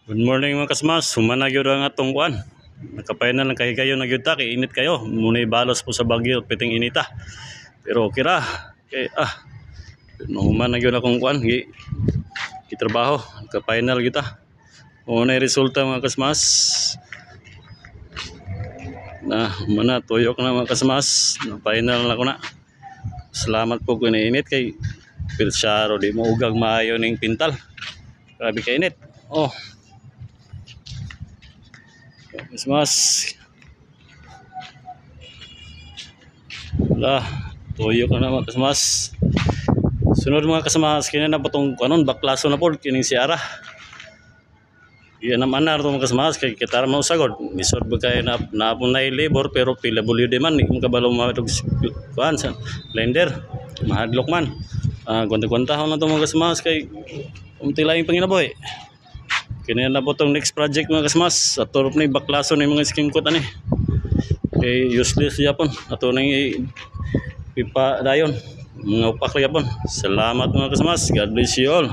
Good morning mga kasmas, humana gyud ang atong kuan. Nakapay na lang kayo na gyud ta kay init kayo. Munay balos po sa bagyo piting inita. Pero okay ra. Kay humana gyud akong kuan gitrabaho. Naka-final gyud ta. Unay resulta mga kasmas. Na humana tuyok na mga kasmas. Na final na ko na. Salamat po kung init kay pilsyaro di mo ugag maayo ning pintal. Grabe ka init. Oh. Mas wala tuyo ka na mga kasmas. Sunod mga kasmas kini na patong kanon baklaso na pod kining si Ara. Yan naman na mga kasmas kay kita mo sagod misod ba kay na napunay labor pero PWD man ni kabalo matug kuan sa blender mahadlok man. Kwenta-kwentahon na to mga kasmas kay umti laing panginabuhi. Kini na po tong next project mga kasmas. Ato ni baklaso ni mga skim coat ani. Kay useless yapon. Ato nang ipa dayon. Mga upak yapon. Salamat mga kasmas. God bless you all.